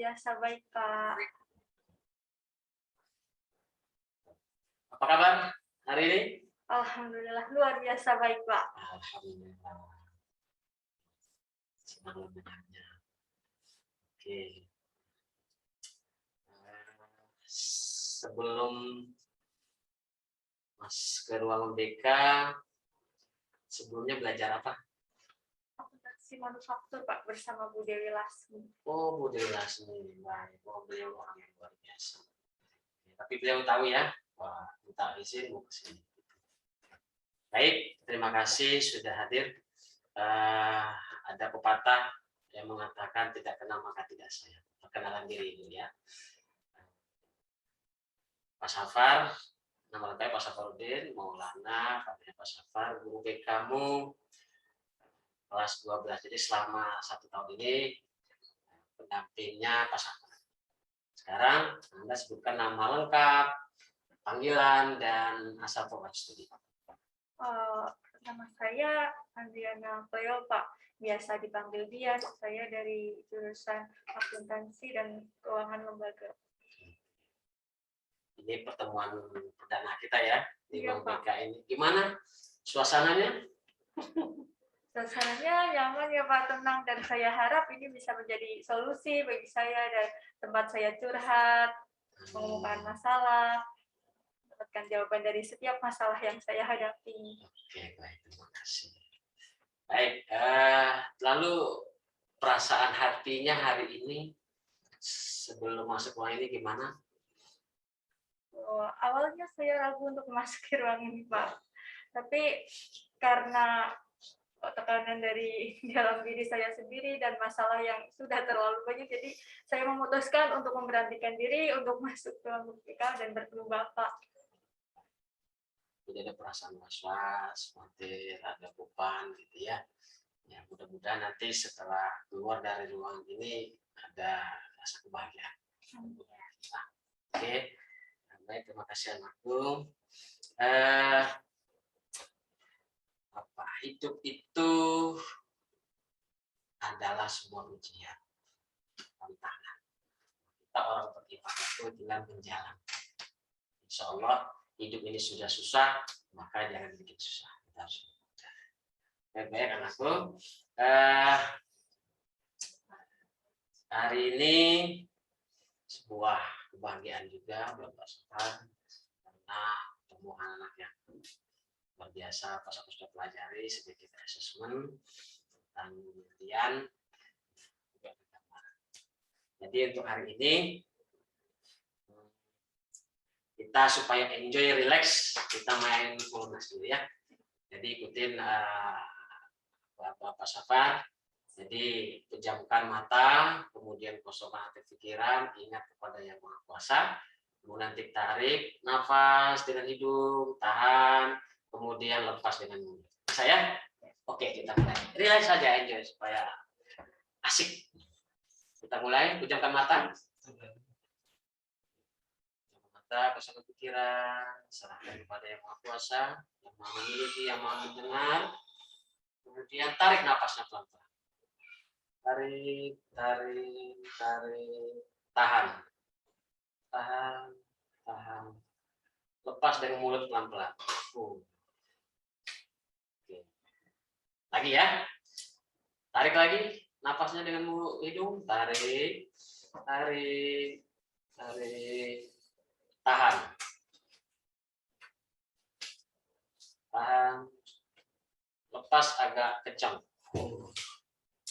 biasa baik, Pak. Apa kabar hari ini? Alhamdulillah luar biasa baik, Pak. Alhamdulillah. Senang mendengarnya. Oke. Sebelum Mas ke ruang BK, sebelumnya belajar apa? Akuntansi manufaktur, Pak, bersama Bu Dewi Lasmi. Oh, Bu Dewi Lasmi. Baik, oh, beliau orang yang luar biasa. Tapi beliau tahu ya, wah, minta izin mau ke sini. Baik, terima kasih sudah hadir. Ada pepatah yang mengatakan tidak kenal maka tidak sayang. Perkenalan diri dulu ya. Pak Safar, nama lengkapnya Pak Safarudin Maulana, katanya Pak Safar, guru BK kamu kelas 12. Jadi selama 1 tahun ini pendampingnya Pak Safar. Sekarang Anda sebutkan nama lengkap, panggilan, dan asal program studi. Nama saya Andriana Cleo, Pak. Biasa dipanggil Dian. Saya dari jurusan akuntansi dan keuangan lembaga. Ini pertemuan perdana kita ya di ruang Pak. BK ini. Gimana suasananya? Suasananya nyaman ya, Pak, tenang, dan saya harap ini bisa menjadi solusi bagi saya dan tempat saya curhat, mengumumkan masalah, mendapatkan jawaban dari setiap masalah yang saya hadapi. Oke, baik, terima kasih. Baik, lalu perasaan hatinya hari ini sebelum masuk ruang ini gimana? Awalnya saya ragu untuk memasuki ruang ini, Pak. Tapi karena tekanan dari dalam diri saya sendiri dan masalah yang sudah terlalu banyak, jadi saya memutuskan untuk memberanikan diri untuk masuk ke ruang BK dan bertemu Bapak. Tidak ada perasaan was-was, khawatir, ada beban gitu ya. Ya, mudah-mudahan nanti setelah keluar dari ruang ini ada rasa kebahagiaan. Nah, oke, baik, terima kasih anakku. Hidup itu adalah sebuah ujian, tantangan. Kita orang beriman itu tinggal menjalankan. Insya Allah hidup ini sudah susah, maka jangan bikin susah. Kita harus mudah. Baik anakku. Hari ini sebuah kebahagiaan juga buat Pak Sofan karena ketemu anak yang luar biasa. Pas aku sudah pelajari sedikit asesmen tentang penelitian. Jadi untuk hari ini kita supaya enjoy, relax, kita main lunas dulu ya. Jadi ikutin Bapak Safar. Jadi pejamkan mata, kemudian kosongkan hati pikiran, ingat kepada Yang Maha Kuasa. Kemudian tarik nafas dengan hidung, tahan, kemudian lepas dengan mulut. Bisa ya? Oke, kita mulai. Relax saja, enjoy supaya asik. Kita mulai, pejamkan mata. Mata, kosongkan pikiran, serahkan kepada Yang Maha Kuasa, Yang Maha Memiliki, Yang Maha Mendengar. Kemudian tarik nafasnya pelan-pelan. Tarik, tarik, tarik, tahan. Tahan, tahan. Lepas dengan mulut pelan-pelan. Oke. Lagi ya. Tarik lagi nafasnya dengan mulut hidung. Tarik, tarik, tarik. Tahan. Tahan. Lepas agak kencang.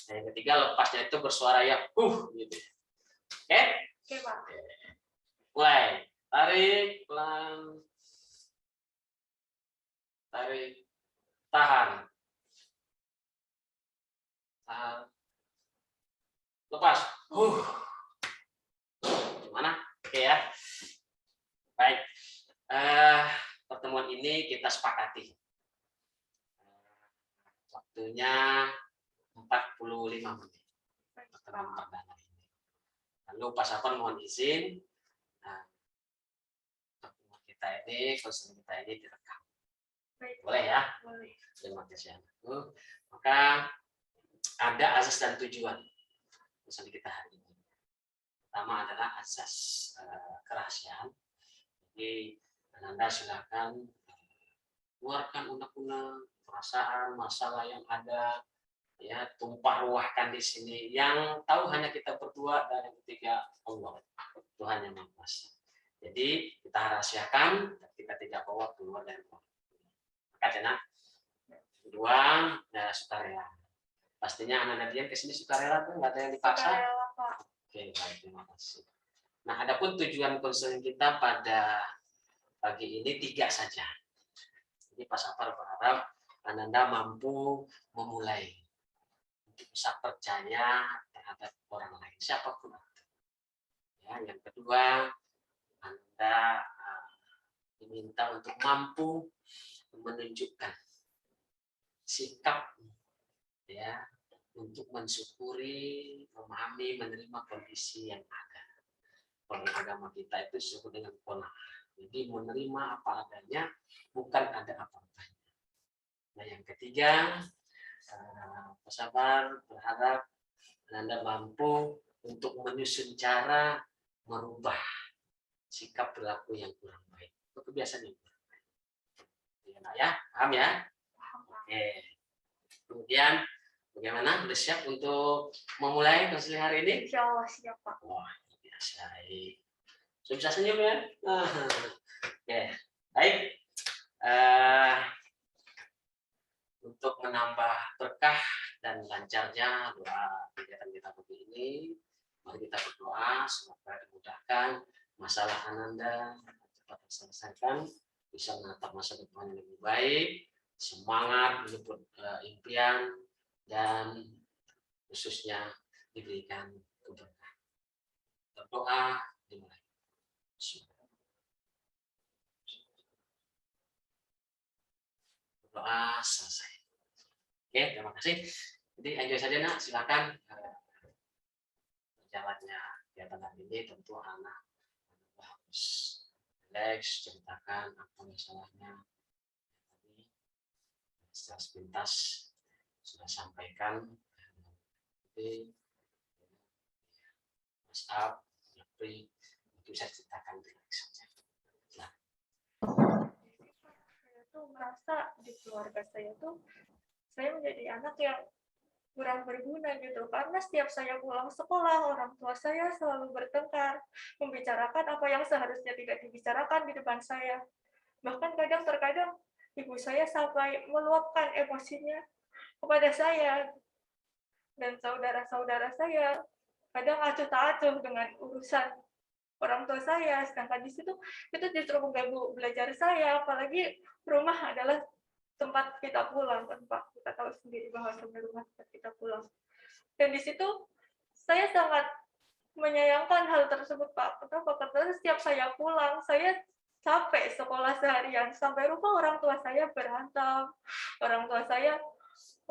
Yang ketiga lepasnya itu bersuara ya gitu. Oke? Oke, Pak. Mulai. Tarik pelan. Tarik. Tahan. Tahan. Lepas. Gimana? Oke ya. Baik. Pertemuan ini kita sepakati. Waktunya 45 menit. Pertemuan perdana ini. Lalu Pak Safan mohon izin. Pertemuan kita ini, konsen kita ini direkam. Boleh ya? Boleh. Terima kasih anakku. Maka ada asas dan tujuan konsen kita hari ini. pertama adalah asas kerahasiaan. Jadi Anda silakan keluarkan unek-unek perasaan, masalah yang ada, ya, tumpah ruahkan di sini. Yang tahu hanya kita berdua dan yang ketiga Allah, Tuhan yang Maha Kuasa. Jadi kita rahasiakan, kita tidak bawa keluar dari rumah. Maka jenak kedua, ya, sukarela. Pastinya anak-anak Dian kesini sukarela tuh, nggak ada yang dipaksa. Sukarela, Pak. Oke, baik, terima kasih. Nah, adapun tujuan konseling kita pada pagi ini 3 saja. Jadi Pak Safar berharap Ananda mampu memulai untuk bisa percaya terhadap orang lain, siapapun. Ya, yang kedua, Anda diminta untuk mampu menunjukkan sikap, ya, untuk mensyukuri, memahami, menerima kondisi yang ada. Kalau agama kita itu disebut dengan qanaah. Jadi menerima apa adanya, bukan ada apa-apanya. Nah, yang ketiga, Pak Sabar berharap Anda mampu untuk menyusun cara merubah sikap perilaku yang kurang baik. Itu kebiasaan yang kurang baik. Ya, paham ya? Oke. Kemudian, bagaimana? Sudah siap untuk memulai konseling hari ini? Insya Allah siap, Pak. Wah, biasa. Sudah bisa senyum ya? Oke, baik. Untuk menambah berkah dan lancarnya doa kegiatan kita pagi ini, mari kita berdoa semoga dimudahkan masalah Ananda cepat terselesaikan, bisa menatap masa depan yang lebih baik, semangat menyebut impian, dan khususnya diberikan keberkahan. Berdoa dimulai. Berdoa selesai. Oke, terima kasih. Jadi enjoy saja nak, silakan berjalannya kegiatan hari ini. Tentu anak harus relax, ceritakan apa masalahnya. Tadi secara sepintas sudah sampaikan. Jadi WhatsApp, Japri, itu saya ceritakan relax saja. Nah. Saya tuh merasa di keluarga saya tuh saya menjadi anak yang kurang berguna gitu, karena setiap saya pulang sekolah orang tua saya selalu bertengkar, membicarakan apa yang seharusnya tidak dibicarakan di depan saya. Bahkan terkadang ibu saya sampai meluapkan emosinya kepada saya, dan saudara-saudara saya kadang acuh tak acuh dengan urusan orang tua saya, sedangkan di situ itu justru mengganggu belajar saya, apalagi rumah adalah tempat kita pulang kan Pak, kita tahu sendiri bahwa rumah tempat kita pulang. Dan di situ saya sangat menyayangkan hal tersebut Pak. Kenapa? Karena setiap saya pulang, saya capek sekolah seharian, sampai rumah orang tua saya berantem, orang tua saya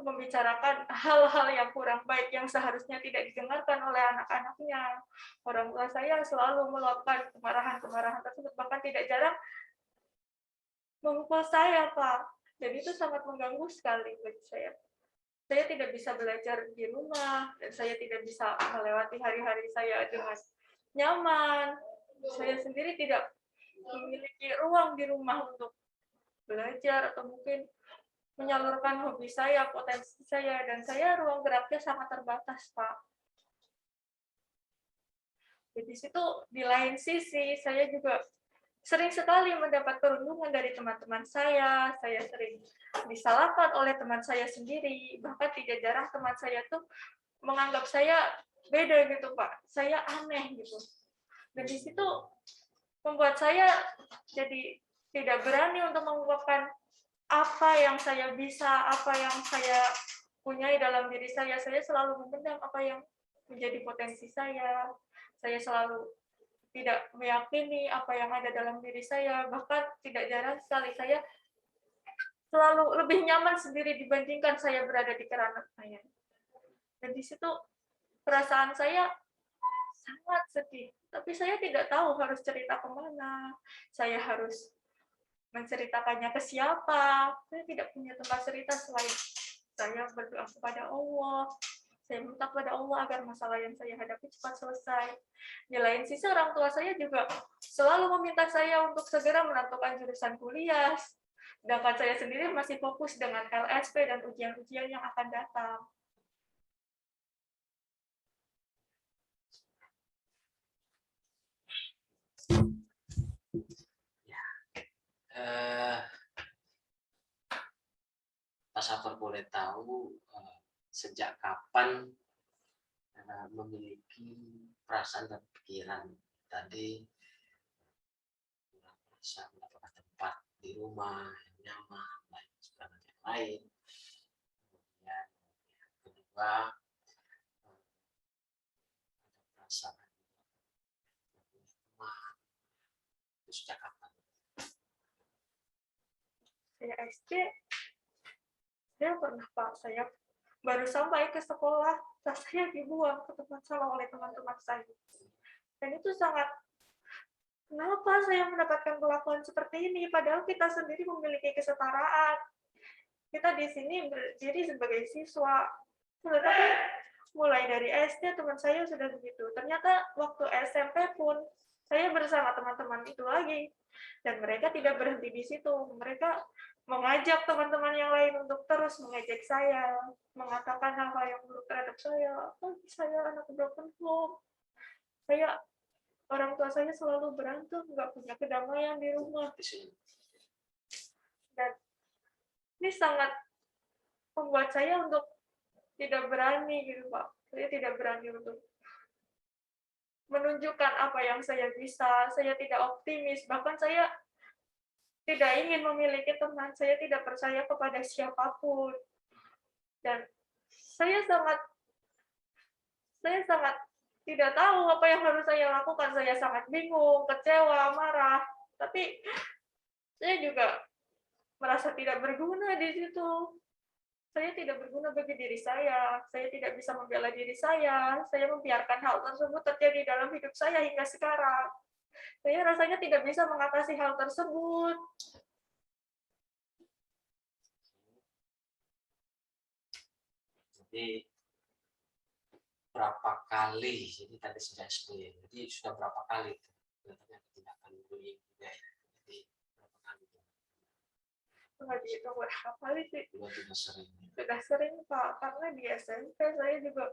membicarakan hal-hal yang kurang baik yang seharusnya tidak didengarkan oleh anak-anaknya. Orang tua saya selalu meluapkan kemarahan-kemarahan tersebut, bahkan tidak jarang memukul saya, Pak. Dan itu sangat mengganggu sekali bagi saya. Saya tidak bisa belajar di rumah, dan saya tidak bisa melewati hari-hari saya dengan nyaman. Saya sendiri tidak memiliki ruang di rumah untuk belajar atau mungkin menyalurkan hobi saya, potensi saya, dan saya ruang geraknya sangat terbatas, Pak. Jadi situ di lain sisi saya juga sering sekali mendapat perundungan dari teman-teman saya sering disalahkan oleh teman saya sendiri, bahkan tidak jarang teman saya tuh menganggap saya beda gitu Pak, saya aneh gitu. Dan di situ membuat saya jadi tidak berani untuk mengungkapkan apa yang saya bisa, apa yang saya punyai dalam diri saya selalu memendam apa yang menjadi potensi saya selalu tidak meyakini apa yang ada dalam diri saya, bahkan tidak jarang sekali saya selalu lebih nyaman sendiri dibandingkan saya berada di kerana saya. Dan di situ perasaan saya sangat sedih, tapi saya tidak tahu harus cerita kemana, saya harus menceritakannya ke siapa, saya tidak punya tempat cerita selain saya berdoa kepada Allah, Saya minta kepada Allah agar masalah yang saya hadapi cepat selesai. Di lain sisi orang tua saya juga selalu meminta saya untuk segera menentukan jurusan kuliah, sedangkan saya sendiri masih fokus dengan LSP dan ujian-ujian yang akan datang. Eh, Pak Safar boleh tahu sejak kapan memiliki perasaan dan pikiran tadi bisa mendapatkan tempat di rumah yang nyaman, lain sebagainya yang lain. Kemudian yang kedua ada perasaan rumah itu sejak kapan? Saya SD, saya pernah Pak, saya baru sampai ke sekolah, tas saya dibuang ke tempat salah oleh teman-teman saya. Dan itu sangat, kenapa saya mendapatkan perlakuan seperti ini? Padahal kita sendiri memiliki kesetaraan. Kita di sini berdiri sebagai siswa. Tetapi mulai dari SD teman saya sudah begitu. Ternyata waktu SMP pun saya bersama teman-teman itu lagi. Dan mereka tidak berhenti di situ. Mereka mengajak teman-teman yang lain untuk terus mengejek saya, mengatakan hal-hal yang buruk terhadap saya. Oh, saya anak broken home. Orang tua saya selalu berantem, nggak punya kedamaian di rumah. Dan ini sangat membuat saya untuk tidak berani gitu Pak. Saya tidak berani untuk menunjukkan apa yang saya bisa. Saya tidak optimis. Bahkan saya tidak ingin memiliki teman. Saya tidak percaya kepada siapapun. Dan saya sangat tidak tahu apa yang harus saya lakukan. Saya sangat bingung, kecewa, marah. Tapi saya juga merasa tidak berguna di situ. Saya tidak berguna bagi diri saya tidak bisa membela diri saya membiarkan hal tersebut terjadi dalam hidup saya hingga sekarang. Saya rasanya tidak bisa mengatasi hal tersebut. Jadi berapa kali, jadi tadi sudah SD, jadi sudah berapa kali kelihatannya tindakan bullying juga ya. Jadi berapa kali itu? Nggak dihitung berapa kali sih. Sudah sering. Sudah sering Pak, karena di SMP saya juga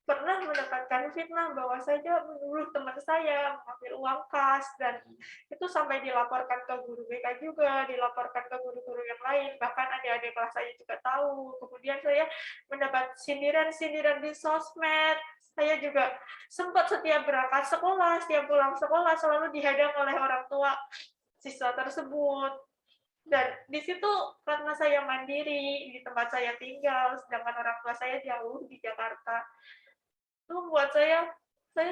pernah mendapatkan fitnah bahwa saya menuduh teman saya mengambil uang kas, dan itu sampai dilaporkan ke guru BK juga, dilaporkan ke guru-guru yang lain, bahkan adik-adik kelas saya juga tahu. Kemudian saya mendapat sindiran-sindiran di sosmed. Saya juga sempat setiap berangkat sekolah, setiap pulang sekolah selalu dihadang oleh orang tua siswa tersebut. Dan di situ karena saya mandiri di tempat saya tinggal, sedangkan orang tua saya jauh di Jakarta, itu membuat saya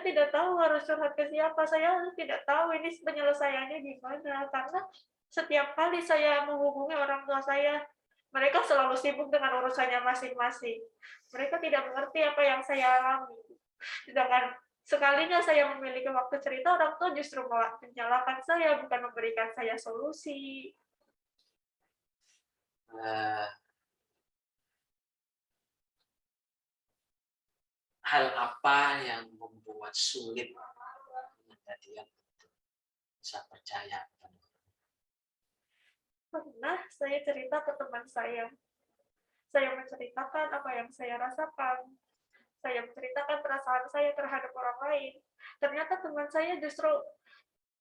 tidak tahu harus curhat ke siapa. Saya tidak tahu ini penyelesaiannya gimana, karena setiap kali saya menghubungi orang tua saya, mereka selalu sibuk dengan urusannya masing-masing. Mereka tidak mengerti apa yang saya alami. Sedangkan sekalinya saya memiliki waktu cerita, orang tua justru menyalahkan saya, bukan memberikan saya solusi. Hal apa yang membuat sulit kejadian untuk bisa percaya? Pernah saya cerita ke teman saya menceritakan apa yang saya rasakan, saya menceritakan perasaan saya terhadap orang lain. Ternyata teman saya justru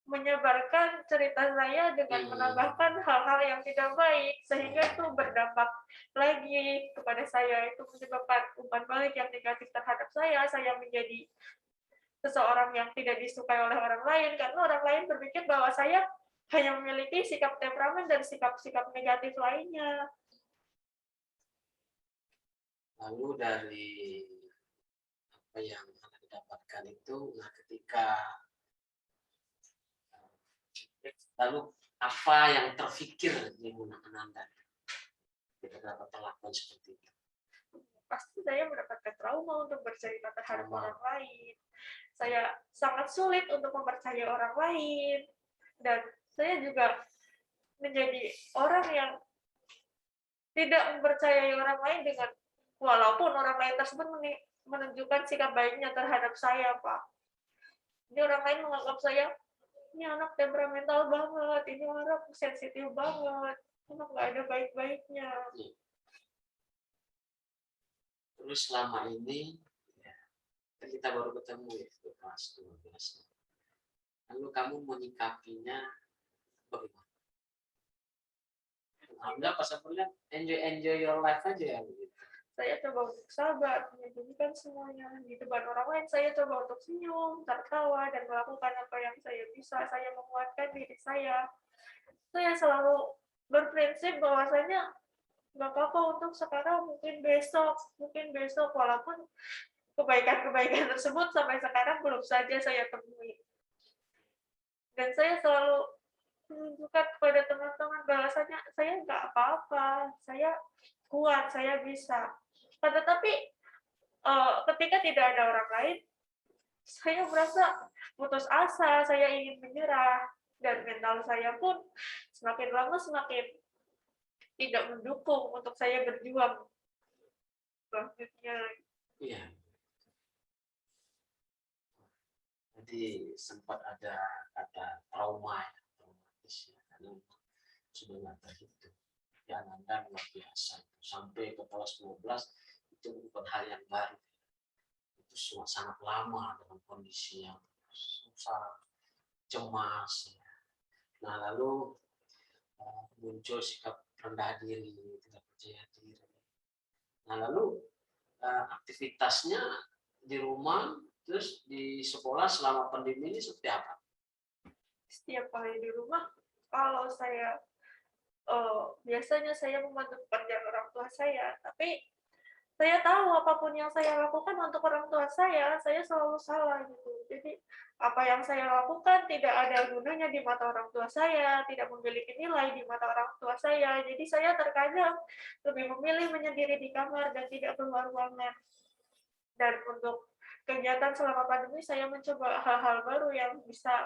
menyebarkan cerita saya dengan menambahkan hal-hal yang tidak baik, sehingga itu berdampak lagi kepada saya. Itu menyebabkan umpan balik yang negatif terhadap saya menjadi seseorang yang tidak disukai oleh orang lain, karena orang lain berpikir bahwa saya hanya memiliki sikap temperamen dan sikap-sikap negatif lainnya. Lalu dari apa yang Anda dapatkan itu, nah ketika lalu apa yang terfikir di benak Anda ketika dapat perlakuan seperti itu? Pasti saya mendapatkan trauma untuk bercerita terhadap orang lain. Saya sangat sulit untuk mempercayai orang lain, dan saya juga menjadi orang yang tidak mempercayai orang lain, dengan walaupun orang lain tersebut menunjukkan sikap baiknya terhadap saya, Pak. Jadi orang lain menganggap saya, ini anak temperamental banget, ini anak sensitif banget, anak nggak ada baik-baiknya. Terus selama ini ya, kan kita baru ketemu ya di kelas 12. Lalu kamu menyikapinya bagaimana? Alhamdulillah pas aku lihat enjoy your life aja ya gitu. Saya coba untuk sabar, menyembunyikan semuanya. Di depan orang lain, saya coba untuk senyum, tertawa, dan melakukan apa yang saya bisa. Saya menguatkan diri saya. Saya selalu berprinsip bahwasanya nggak apa-apa untuk sekarang, mungkin besok, walaupun kebaikan-kebaikan tersebut sampai sekarang belum saja saya temui. Dan saya selalu menunjukkan kepada teman-teman bahwasanya saya nggak apa-apa, saya kuat, saya bisa. Tetapi ketika tidak ada orang lain, saya merasa putus asa, saya ingin menyerah, dan mental saya pun semakin lama semakin tidak mendukung untuk saya berjuang selanjutnya. Iya. Jadi sempat ada kata trauma ya, traumatis ya, karena sudah nggak terhitung. Ya, Anda luar biasa. Sampai ke kelas 12 itu bukan hal yang baru. Itu sangat lama dalam kondisi yang susah, cemas. Ya. Nah, lalu muncul sikap rendah diri, tidak percaya diri. Nah, lalu aktivitasnya di rumah, terus di sekolah selama pandemi ini seperti apa? Setiap kali di rumah, kalau saya biasanya saya membantu pekerjaan orang tua saya, tapi saya tahu apapun yang saya lakukan untuk orang tua saya selalu salah gitu. Jadi apa yang saya lakukan tidak ada gunanya di mata orang tua saya, tidak memiliki nilai di mata orang tua saya. Jadi saya terkadang lebih memilih menyendiri di kamar dan tidak keluar ruangan. Dan untuk kegiatan selama pandemi saya mencoba hal-hal baru yang bisa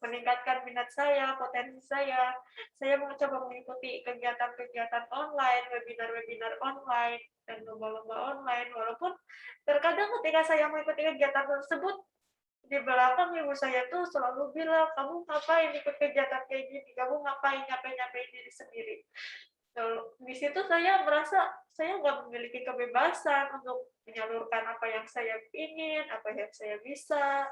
meningkatkan minat saya, potensi saya. Saya mencoba mengikuti kegiatan-kegiatan online, webinar-webinar online, dan lomba-lomba online. Walaupun terkadang ketika saya mengikuti kegiatan tersebut, di belakang ibu saya tuh selalu bilang, kamu ngapain ikut kegiatan kayak gini, kamu ngapain nyampe-nyampein diri sendiri. Di situ saya merasa saya nggak memiliki kebebasan untuk menyalurkan apa yang saya ingin, apa yang saya bisa.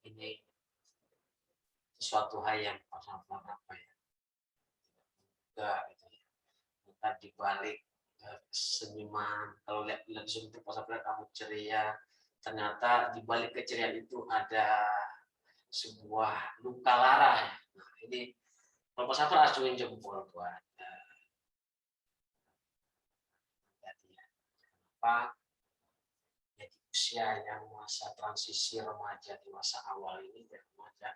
Ini sesuatu hal yang pasal-pasal apa ya? Enggak gitu ya. Bukan dibalik senyuman. Kalau lihat di itu pasal-pasal kamu ceria, ternyata dibalik keceriaan itu ada sebuah luka lara ya. Nah, ini kalau pasal acungin jempol buat apa? Ya, di usia yang masa transisi remaja dewasa awal ini, dari remaja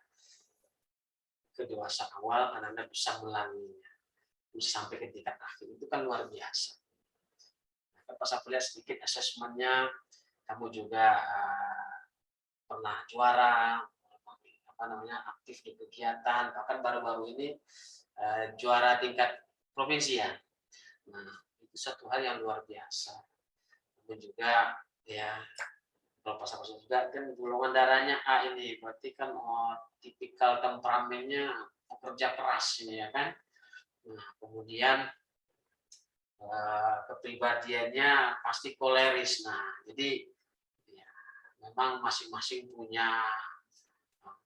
ke dewasa awal, anak-anak bisa melalui sampai ke tingkat akhir, itu kan luar biasa. Nah, pas aku lihat sedikit asesmennya, kamu juga pernah juara, apa namanya, aktif di kegiatan, bahkan baru-baru ini juara tingkat provinsi ya. Nah, itu satu hal yang luar biasa. Kemudian juga ya, kalau pas aku juga kan golongan darahnya A ini, berarti kan tipikal temperamennya pekerja keras ini ya kan. Nah, kemudian kepribadiannya pasti koleris. Nah, jadi ya, memang masing-masing punya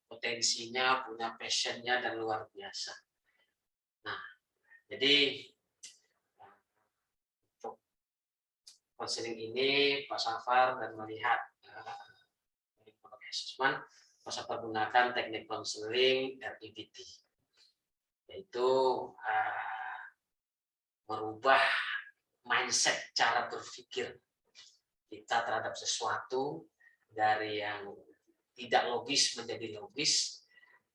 potensinya, punya passionnya dan luar biasa. Nah, jadi untuk konseling ini Pak Safar dan melihat assessment, Pak Safar gunakan teknik konseling REBT, yaitu merubah mindset cara berpikir kita terhadap sesuatu dari yang tidak logis menjadi logis,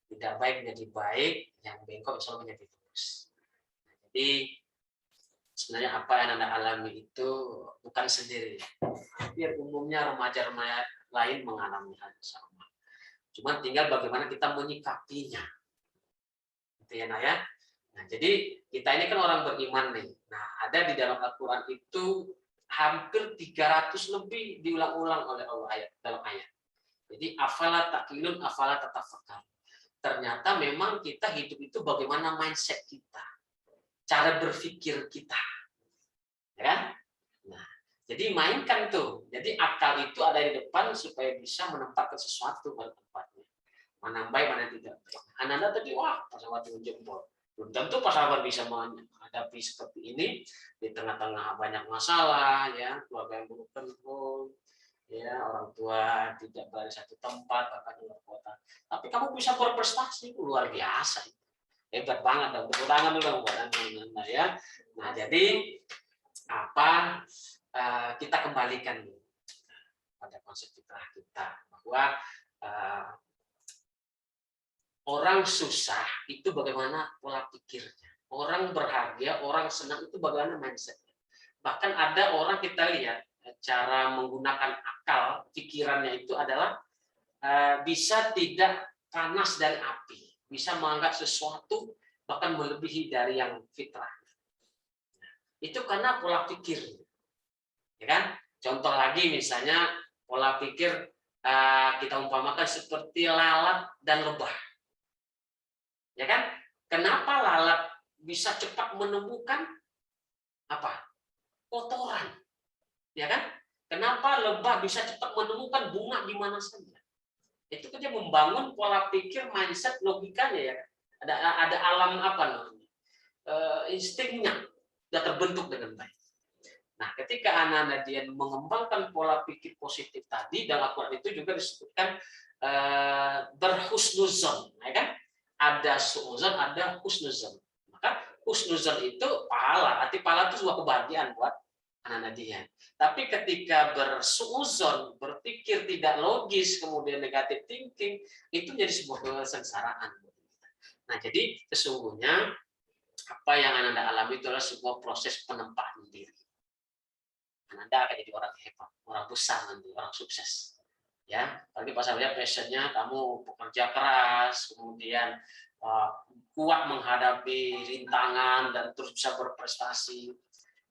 tidak baik menjadi baik, yang bengkok selalu menjadi lurus. Jadi sebenarnya apa yang Anda alami itu bukan sendiri. Hampir umumnya remaja-remaja lain mengalami hal yang sama. Cuma tinggal bagaimana kita menyikapinya. Gitu ya, Naya. Nah, jadi kita ini kan orang beriman nih. Nah, ada di dalam Al-Quran itu hampir 300 lebih diulang-ulang oleh Allah dalam ayat. Jadi afala taqilun, afala tatafakkarun. Ternyata memang kita hidup itu bagaimana mindset kita, cara berpikir kita, ya kan? Nah, jadi mainkan tuh. Jadi akal itu ada di depan supaya bisa menempatkan sesuatu pada tempatnya. Mana baik, mana tidak baik. Ananda tadi, wah, pesawat jempol. Belum tentu pesawat bisa menghadapi seperti ini di tengah-tengah banyak masalah, ya, keluarga yang belum tentu, ya, orang tua tidak berada di satu tempat, bahkan di luar kota. Tapi kamu bisa berprestasi, luar biasa. Hebat banget, dan tepuk tangan dulu buat Anda, ya. Nah, jadi apa kita kembalikan pada konsep fitrah kita bahwa orang susah itu bagaimana pola pikirnya, orang berharga, orang senang itu bagaimana mindsetnya. Bahkan ada orang kita lihat cara menggunakan akal pikirannya itu adalah bisa tidak panas dari api, bisa menganggap sesuatu bahkan melebihi dari yang fitrah. Itu karena pola pikir, ya kan? Contoh lagi misalnya pola pikir kita umpamakan seperti lalat dan lebah, ya kan? Kenapa lalat bisa cepat menemukan apa? Kotoran, ya kan? Kenapa lebah bisa cepat menemukan bunga di mana saja? Itu kan dia membangun pola pikir, mindset, logikanya, ya. Ada alam apa namanya? Instingnya sudah terbentuk dengan baik. Nah, ketika anak-anak dia mengembangkan pola pikir positif tadi, dalam Al-Quran itu juga disebutkan berhusnuzon, ya kan? Ada suuzon, ada husnuzon. Maka husnuzon itu pahala, arti pahala itu sebuah kebahagiaan buat anak-anak dia. Tapi ketika bersuuzon, berpikir tidak logis, kemudian negatif thinking, itu jadi sebuah kesengsaraan. Nah, jadi sesungguhnya apa yang Anda alami itu adalah sebuah proses penempaan diri. Anda akan jadi orang hebat, orang besar nanti, orang sukses. Ya, tapi pas saya passionnya kamu bekerja keras, kemudian kuat menghadapi rintangan dan terus bisa berprestasi.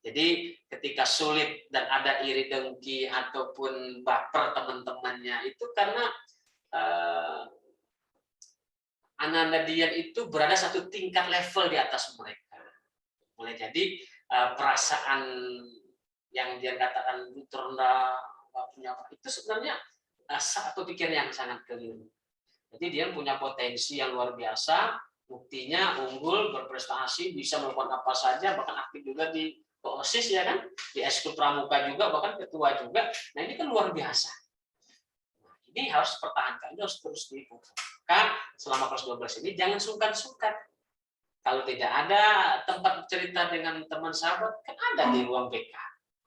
Jadi ketika sulit dan ada iri dengki ataupun baper teman-temannya itu karena anak-anak dia itu berada satu tingkat level di atas mereka. Boleh jadi perasaan yang dia katakan terendah, punya itu sebenarnya satu pikiran yang sangat keliru. Jadi dia punya potensi yang luar biasa, buktinya unggul, berprestasi, bisa melakukan apa saja, bahkan aktif juga di OSIS, ya kan, di Eskul Pramuka juga, bahkan ketua juga. Nah, ini kan luar biasa. Nah, ini harus pertahankan, ini harus terus dipupukkan selama kelas 12 ini. Jangan sungkan-sungkan. Kalau tidak ada tempat cerita dengan teman sahabat, kan ada di ruang BK.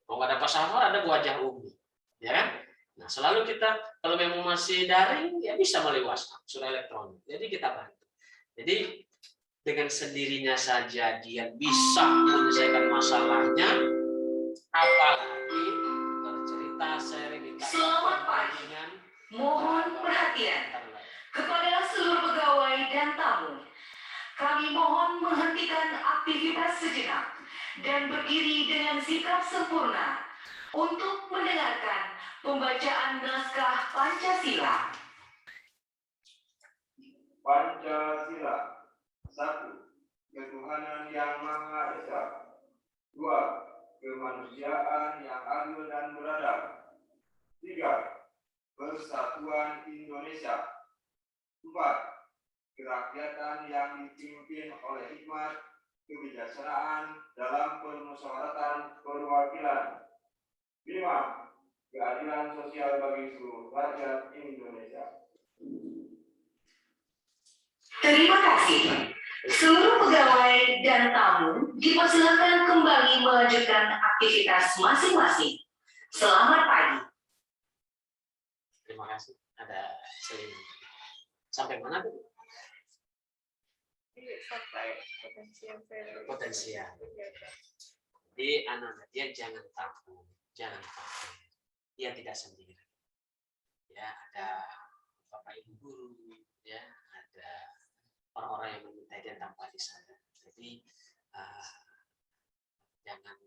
Kalau nggak ada Pak Safar, ada wajah Umi, ya kan? Nah, selalu kita kalau memang masih daring, ya bisa melalui WhatsApp, surat elektronik. Jadi kita bantu. Jadi dengan sendirinya saja dia bisa menyelesaikan masalahnya, apalagi bercerita, sharing, selamat pagi. Mohon perhatian kepada seluruh pegawai dan tamu. Kami mohon menghentikan aktivitas sejenak dan berdiri dengan sikap sempurna untuk mendengarkan pembacaan naskah Pancasila. Pancasila. 1. Ketuhanan yang Maha Esa. 2. Kemanusiaan yang adil dan beradab. 3. Persatuan Indonesia. 4. Kerakyatan yang dipimpin oleh hikmat, kebijaksanaan dalam permusyawaratan perwakilan. 5. Keadilan sosial bagi seluruh rakyat Indonesia. Terima kasih. Seluruh pegawai dan tamu dipersilakan kembali melanjutkan aktivitas masing-masing. Selamat pagi. Terima kasih. Ada salinan. Sampai mana tuh? Sampai Potensial. Jadi anak-anak dia jangan takut, jangan takut. Dia tidak sendiri. Ya, ada bapak ibu guru, ya, ada orang-orang yang meminta dia tanpa disadari. Jadi jangan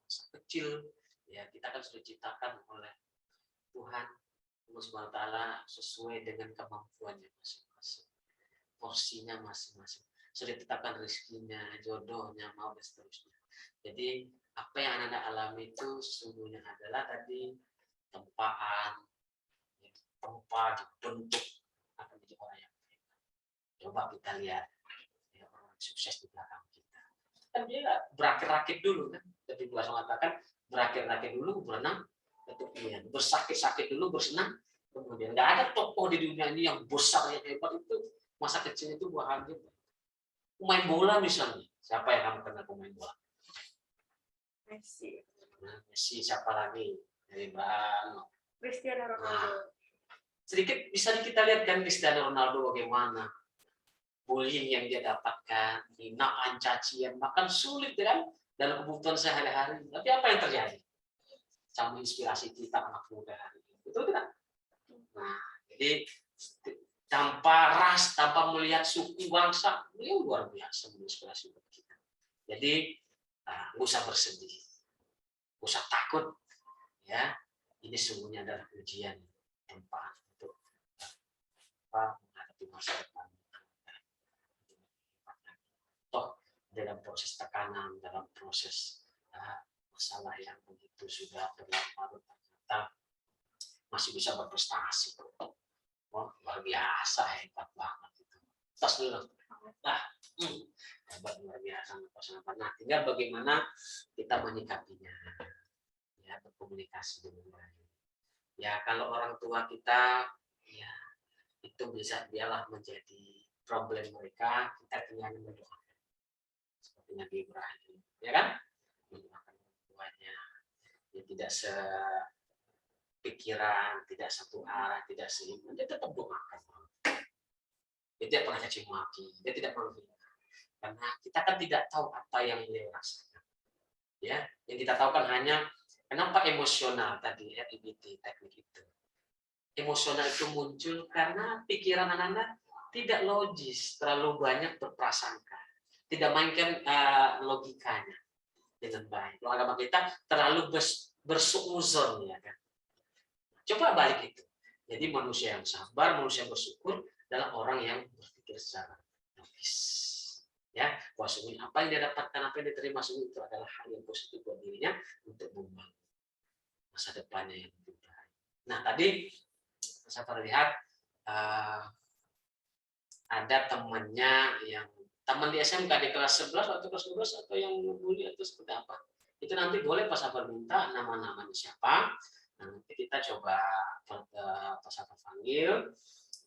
masa kecil, ya kita kan sudah diciptakan oleh Tuhan Allah Subhanahu wa taala sesuai dengan kemampuannya masing-masing, porsinya masing-masing. Sudah ditetapkan rezekinya, jodohnya, mau dan seterusnya. Jadi apa yang Anda alami itu sesungguhnya adalah tadi tempaan, tempat dibentuk akan menjadi orang yang baik. Coba kita lihat ya, orang sukses di belakang kita. Kan dia berakit-rakit dulu kan. Tapi Tuhan mengatakan berakit-rakit dulu, berenang, kemudian bersakit-sakit dulu, bersenang, kemudian nggak ada tokoh di dunia ini yang besar yang hebat itu masa kecil itu bahagia. Pemain bola misalnya, siapa yang kamu kenal pemain bola? Messi, Nah, Messi, siapa lagi? Dari Bano. Cristiano Nah, Ronaldo. sedikit bisa kita lihat kan Cristiano Ronaldo bagaimana bullying yang dia dapatkan, hinaan, cacian, bahkan sulit kan dalam kebutuhan sehari-hari. Tapi apa yang terjadi? Sama inspirasi kita anak muda hari ini, betul tidak? Nah, jadi tanpa ras, tanpa melihat suku bangsa, beliau luar biasa menginspirasi buat kita. Jadi nggak usah bersedih, nggak usah takut, ya. Ini sungguhnya adalah ujian tempat untuk menghadapi masa depan. Toh dalam proses tekanan, dalam proses masalah yang begitu sudah berlarut-larut ternyata masih bisa berprestasi. Oh, luar biasa, hebat banget itu. Tas dulu. Hebat luar biasa. Nah, tinggal bagaimana kita menyikapinya, ya, berkomunikasi dengan baik. Ya, kalau orang tua kita, ya itu bisa dialah menjadi problem mereka, kita tinggal mendoakan. Seperti Nabi Ibrahim, ya kan? Mendoakan tuanya, dia tidak sepikiran, tidak satu arah, tidak seiman, dia tetap doakan. Dia tidak pernah caci maki, dia tidak pernah hina. Karena kita kan tidak tahu apa yang dia rasakan. Ya, yang kita tahu kan hanya kenapa emosional tadi RIBT teknik itu. Emosional itu muncul karena pikiran anak-anak tidak logis, terlalu banyak berprasangka, tidak mainkan logikanya dengan baik. Kalau agama kita terlalu bersuuzon, ya kan. Coba balik itu. Jadi manusia yang sabar, manusia yang bersyukur adalah orang yang berpikir secara logis. Ya, bahwa sungguhnya apa yang dia dapatkan, apa yang diterima sungguh itu adalah hal yang positif buat dirinya untuk membangun masa depannya yang lebih baik. Nah, tadi saya terlihat ada temannya yang teman di SMK di kelas 11 atau kelas 12 atau yang ngebully atau seperti apa. Itu nanti boleh Pak Safar minta nama-namanya siapa. Nah, nanti kita coba Pak Safar panggil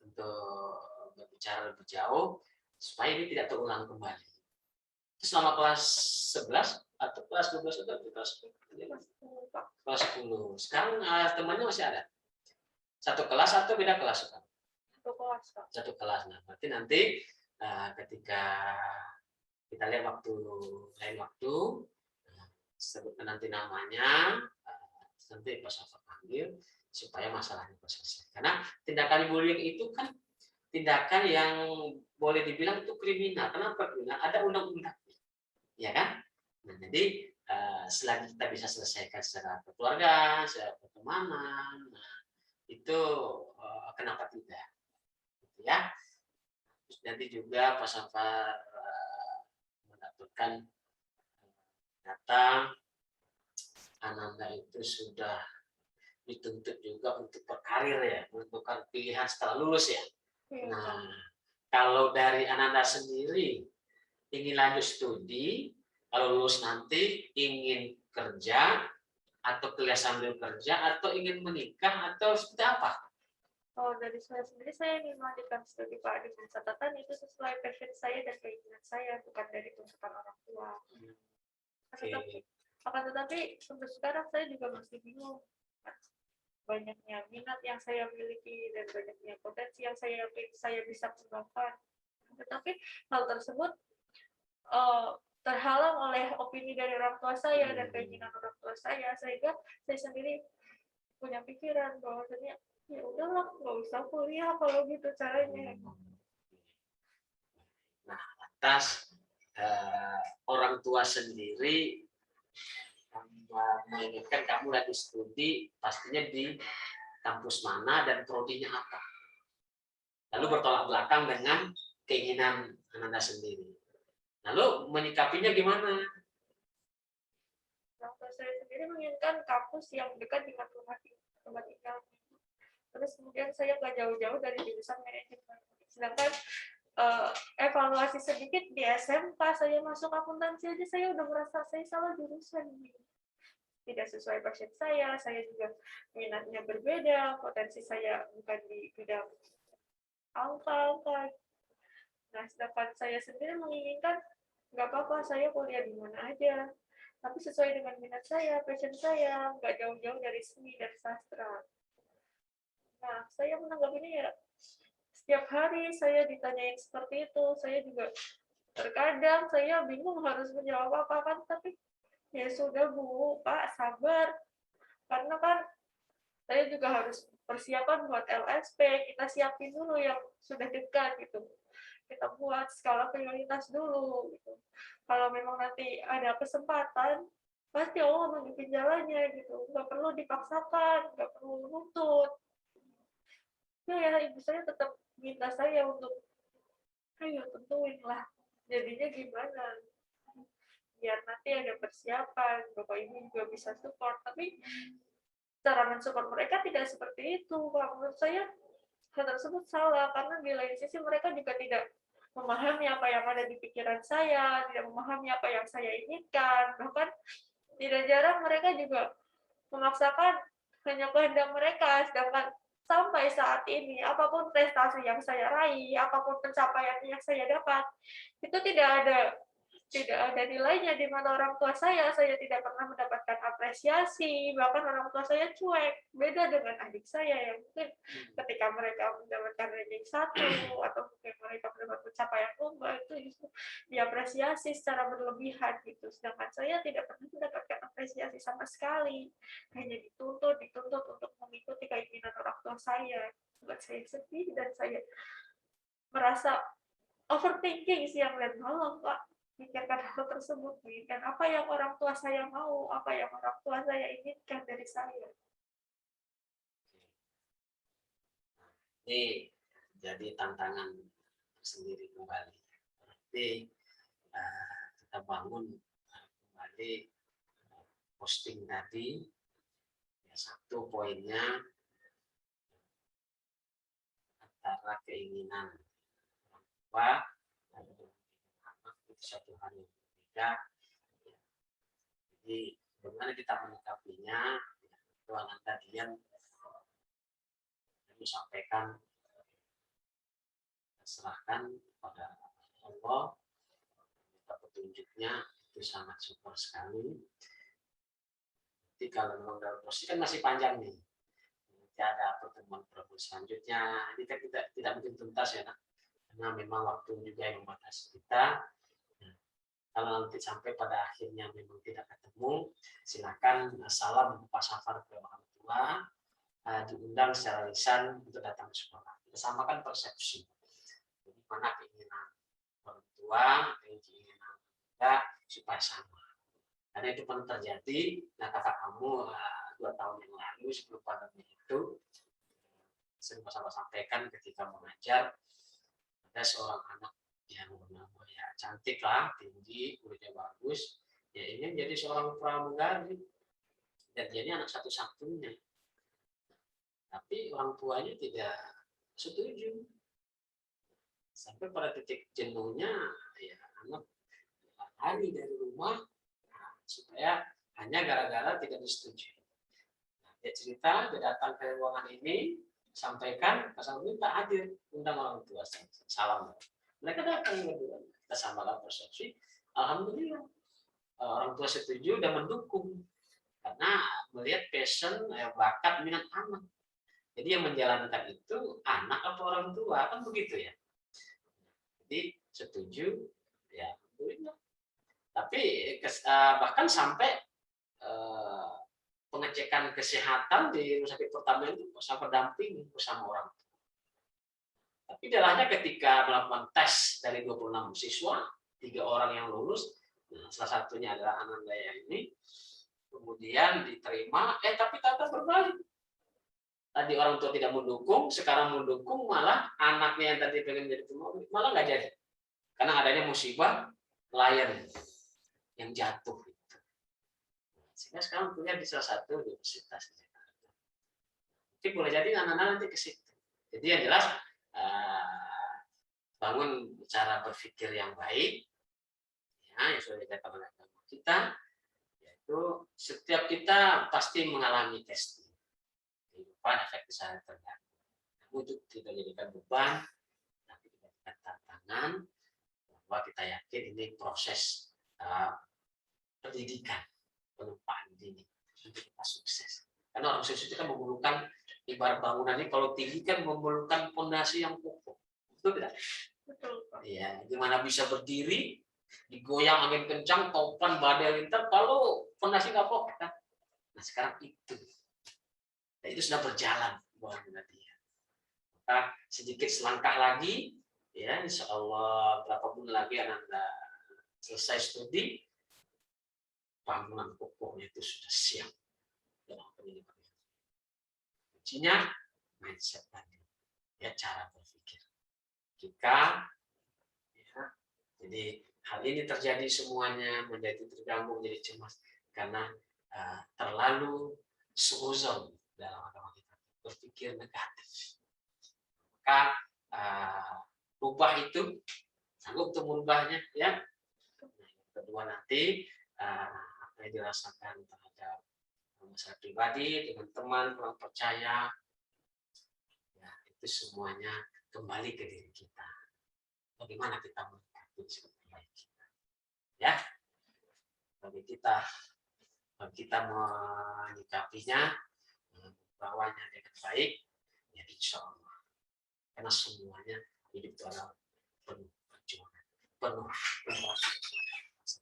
untuk berbicara lebih jauh supaya ini tidak terulang kembali. Itu selama kelas 11 atau kelas 12 atau kelas 10. Sekarang temannya masih ada? Satu kelas atau beda kelas? Satu kelas, Pak. Satu kelas. Nah, berarti nanti ketika kita lihat lain waktu, sebutkan nanti namanya, nanti Pak Safar panggil supaya masalahnya selesai. Karena tindakan bullying itu kan tindakan yang boleh dibilang itu kriminal. Kenapa kriminal? Ada undang-undangnya, ya kan? Nah, jadi selagi kita bisa selesaikan secara keluarga, secara pertemanan, nah, itu kenapa tidak? Ya, terus nanti juga Pak Safar mendapatkan data Ananda itu sudah dituntut juga untuk berkarir, ya, menentukan pilihan setelah lulus, ya. Nah, kalau dari Ananda sendiri ingin lanjut studi, kalau lulus nanti ingin kerja atau kuliah sambil kerja atau ingin menikah atau seperti apa? Kalau dari saya sendiri, saya ingin melanjutkan studi Pak, dengan catatan itu sesuai passion saya dan keinginan saya, bukan dari tuntutan orang tua. Akan tetapi sampai sekarang saya juga masih bingung. Banyaknya minat yang saya miliki dan banyaknya potensi yang saya bisa kembangkan. Tetapi hal tersebut terhalang oleh opini dari orang tua saya dan keinginan orang tua saya, sehingga saya sendiri punya pikiran bahwasanya ya udahlah, nggak usah kuliah kalau gitu caranya. Nah, lantas orang tua sendiri mengingatkan kamu lagi studi, pastinya di kampus mana dan prodinya apa. Lalu bertolak belakang dengan keinginan Ananda sendiri. Lalu menyikapinya gimana? Orang tua saya sendiri menginginkan kampus yang dekat dengan tempat tinggal. Terus kemudian saya nggak jauh-jauh dari jurusan manajemen. Sedangkan evaluasi sedikit di SMK saya masuk akuntansi aja saya udah merasa saya salah jurusan. Tidak sesuai passion saya juga minatnya berbeda, potensi saya bukan di bidang angka. Nah, sedangkan saya sendiri menginginkan nggak apa-apa saya kuliah di mana aja, tapi sesuai dengan minat saya, passion saya, nggak jauh-jauh dari seni dan sastra. Nah, saya menanggapinya ya, setiap hari saya ditanyain seperti itu, saya juga terkadang saya bingung harus menjawab apa kan, tapi ya sudah Bu, Pak, sabar. Karena kan saya juga harus persiapan buat LSP, kita siapin dulu yang sudah dekat gitu. Kita buat skala prioritas dulu gitu. Kalau memang nanti ada kesempatan, pasti Allah menunjukin jalannya gitu. Nggak perlu dipaksakan, nggak perlu nuntut. Ya, ibu saya tetap minta saya untuk, ayo tentuin lah, jadinya gimana. Biar nanti ada persiapan, Bapak Ibu juga bisa support. Tapi cara mensupport mereka tidak seperti itu, Pak. Menurut saya hal tersebut salah, karena di lain sisi mereka juga tidak memahami apa yang ada di pikiran saya, tidak memahami apa yang saya inginkan, bahkan tidak jarang mereka juga memaksakan hanya kehendak mereka, sedangkan sampai saat ini, apapun prestasi yang saya raih, apapun pencapaian yang saya dapat, itu tidak ada nilainya di mata orang tua saya tidak pernah mendapatkan apresiasi, bahkan orang tua saya cuek, beda dengan adik saya yang mungkin ketika mereka mendapatkan ranking 1 atau mungkin mereka mendapat pencapaian lomba itu justru diapresiasi secara berlebihan gitu, sedangkan saya tidak pernah mendapatkan apresiasi sama sekali, hanya dituntut untuk mengikuti keinginan orang tua saya, buat saya sedih dan saya merasa overthinking siang dan malam, Pak. Pikirkan hal tersebut, pikirkan apa yang orang tua saya mau, apa yang orang tua saya inginkan dari saya. Ini jadi tantangan sendiri kembali. Berarti kita bangun kembali posting tadi. Ya, satu poinnya antara keinginan orang tua dan anak itu satu hal yang berbeda. Jadi bagaimana kita menyikapinya, itu Ananda Dian sampaikan, serahkan kepada Allah, minta petunjuknya, itu sangat super sekali. Jadi kalau memang dalam proses kan masih panjang nih, nanti ada pertemuan selanjutnya, ini kan tidak mungkin tuntas ya, karena memang waktu juga yang membatasi kita. Kalau nanti sampai pada akhirnya memang tidak ketemu, silakan salam Pak Safar ke orang tua, diundang secara lisan untuk datang ke sekolah. Kita samakan persepsi. Jadi mana keinginan orang tua, keinginan kita supaya sama. Karena itu pernah terjadi. Nah, kakak kamu 2 tahun yang lalu sebelum pandemi itu, sering Pak sampaikan ketika mengajar, ada seorang anak yang bernama ya cantik lah, tinggi, kulitnya bagus, ya ingin jadi seorang pramugari dan jadi anak satu-satunya. Tapi orang tuanya tidak setuju. Sampai pada titik jenuhnya, ya anak lari dari rumah supaya hanya gara-gara tidak disetujui. Nah, dia cerita, dia datang ke ruangan ini, sampaikan, pasal minta hadir, undang orang tua, salam. Mereka datang berdua, kita samakan persepsi. Alhamdulillah, orang tua setuju dan mendukung karena melihat passion, bakat minat anak. Jadi yang menjalankan itu anak atau orang tua, kan begitu ya. Jadi setuju, ya alhamdulillah. Tapi bahkan sampai pengecekan kesehatan di rumah sakit pertama itu bersama pendamping bersama orang tua. Tapi dalahnya ketika melakukan tes dari 26 siswa, 3 orang yang lulus, nah, salah satunya adalah Ananda yang ini, kemudian diterima, tapi ternyata berbalik. Tadi orang tua tidak mendukung, sekarang mendukung, malah anaknya yang tadi pengen jadi pemain malah nggak jadi, karena adanya musibah lion yang jatuh. Sehingga sekarang kuliah di salah satu universitas di Jakarta. Jadi boleh jadi anak-anak nanti ke situ. Jadi yang jelas bangun cara berpikir yang baik, ya, yang sudah diajarkan oleh agama kita, yaitu setiap kita pasti mengalami testing. Kehidupan efek besar terganggu. Namun itu tidak jadikan beban, tapi dijadikan tantangan, bahwa kita yakin ini proses pendidikan, penempaan dini untuk kita sukses. Karena orang sukses itu kan memerlukan, ibarat bangunan ini kalau tinggi kan memerlukan fondasi yang kokoh. Betul tidak? Betul, Pak. Iya, gimana bisa berdiri, digoyang angin kencang, topan badai lintar, kalau fondasi nggak kokoh kan? Nah sekarang itu, nah, itu sudah berjalan bangunan dia. Maka sedikit selangkah lagi, ya insya Allah berapa bulan lagi Anda selesai studi, bangunan kokohnya itu sudah siap dalam pendidikan. Kuncinya mindset tadi, ya cara berpikir. Jika ya, jadi hal ini terjadi semuanya menjadi terganggu, menjadi cemas karena terlalu suuzon dalam agama kita, berpikir negatif. Maka rubah itu, sanggup untuk merubahnya, ya. Yang kedua nanti apa yang dirasakan terhadap masalah pribadi dengan teman kurang percaya, ya itu semuanya kembali ke diri kita. Bagaimana kita menyikapi seperti kita, ya? Bagi kita menyikapinya, membawanya dengan baik, ya insya Allah. Karena semuanya hidup itu adalah penuh perjuangan, penuh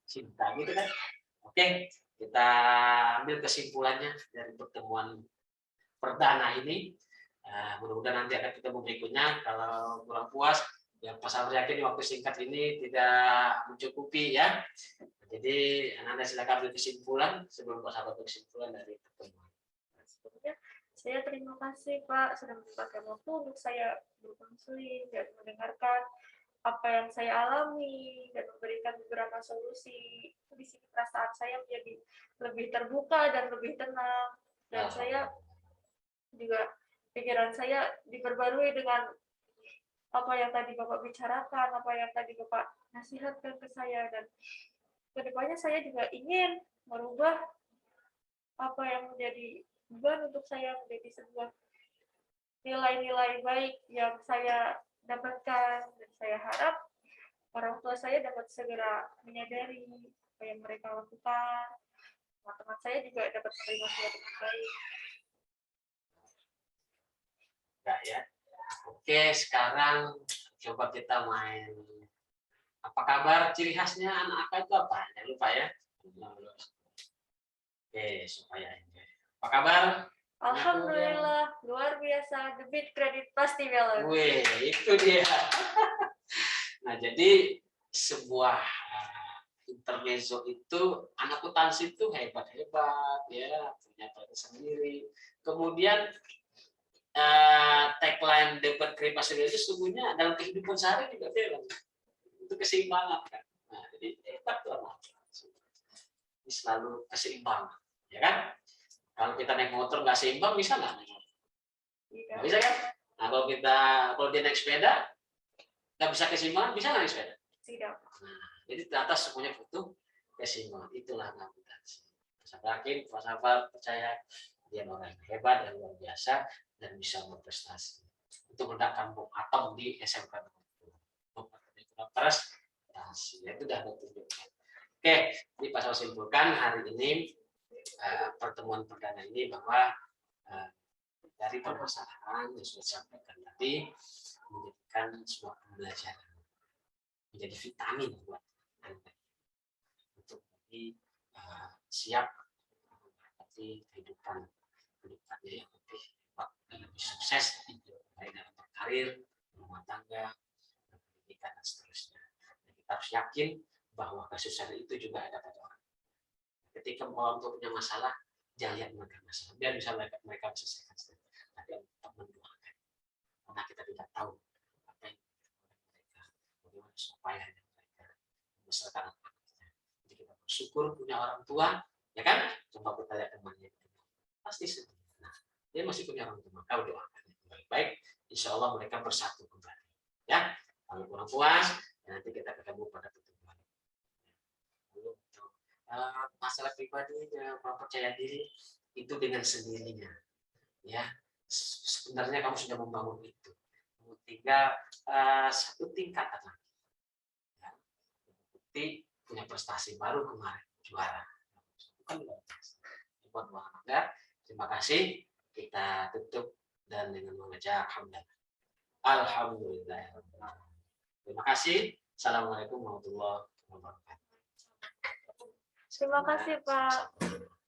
cinta, gitu kan? Oke, kita ambil kesimpulannya dari pertemuan perdana ini. Mudah-mudahan nanti akan ketemu berikutnya. Kalau kurang puas, ya Pak Sabri yakin waktu singkat ini tidak mencukupi, ya. Jadi Anda silakan ambil kesimpulan sebelum Pak Sabri berkesimpulan dari pertemuan. Sebelumnya, saya terima kasih Pak sudah menyempatkan waktu untuk saya berkonseling dan mendengarkan apa yang saya alami dan memberikan beberapa solusi. Di sini perasaan saya menjadi lebih terbuka dan lebih tenang, dan saya juga pikiran saya diperbarui dengan apa yang tadi Bapak bicarakan, apa yang tadi Bapak nasihatkan ke saya, dan kedepannya saya juga ingin merubah apa yang menjadi beban untuk saya menjadi sebuah nilai-nilai baik yang saya dapatkan, dan saya harap orang tua saya dapat segera menyadari apa yang mereka lakukan. Teman-teman saya juga dapat menerima saya dengan baik. Enggak, ya. Oke, sekarang coba kita main. Apa kabar? Ciri khasnya anak AK itu apa? Jangan lupa, ya. Oke, supaya enjoy. Apa kabar? Alhamdulillah, luar biasa. Debit kredit pasti balance. Wih, itu dia. Nah, jadi sebuah intermezzo itu, anak akuntansi itu hebat-hebat, ya, punya proses sendiri. Kemudian tagline debat kredit pasti balance itu sesungguhnya dalam kehidupan sehari juga balance. Itu keseimbangan kan. Nah, jadi hebat tuh anak akuntansi. Ini selalu keseimbangan, ya kan? Kalau kita naik motor nggak seimbang, bisa nggak? Nggak bisa kan? Nah, kalau dia naik sepeda, nggak bisa keseimbangan, bisa nggak naik sepeda? Tidak. Nah, jadi ternyata semuanya butuh keseimbangan. Itulah akuntansi. Saya yakin, Pak Safar percaya dia orang yang hebat, yang luar biasa, dan bisa berprestasi. Untuk mendapatkan bom atom di SMK. Terus, itu sudah ditunjukkan. Oke, jadi Pak Safar simpulkan hari ini, pertemuan perdana ini, bahwa dari permasalahan yang sudah disampaikan tadi menjadikan sebuah pembelajaran, menjadi vitamin buat Anda untuk siap menghadapi kehidupannya yang lebih hebat dan lebih sukses, baik dalam berkarir, rumah tangga, pendidikan, dan seterusnya. Dan Kita harus yakin bahwa kesusahan itu juga ada pada orang. Ketika orang tua punya masalah, jangan lihat mereka masalah. Biar bisa mereka selesaikan sendiri. Tapi tetap mendoakan. Karena kita tidak tahu apa yang mereka, bagaimana supaya mereka membesarkan anak-anaknya. Jadi kita bersyukur punya orang tua, ya kan? Coba kita lihat temannya, pasti sedih. Nah, dia masih punya orang tua, maka doakan yang baik-baik. Insya Allah mereka bersatu kembali. Ya, kalau kurang puas, nanti kita ketemu pada pertemuan. Lalu untuk masalah pribadi, percaya diri itu dengan sendirinya. Ya, sebenarnya kamu sudah membangun itu. Tinggal satu tingkatan lagi. Ya, bukti punya prestasi baru kemarin juara. Bukan luar biasa. Buat Anda, terima kasih. Kita tutup dan dengan mengucap alhamdulillah. Terima kasih. Assalamualaikum warahmatullahi wabarakatuh. Terima kasih Pak.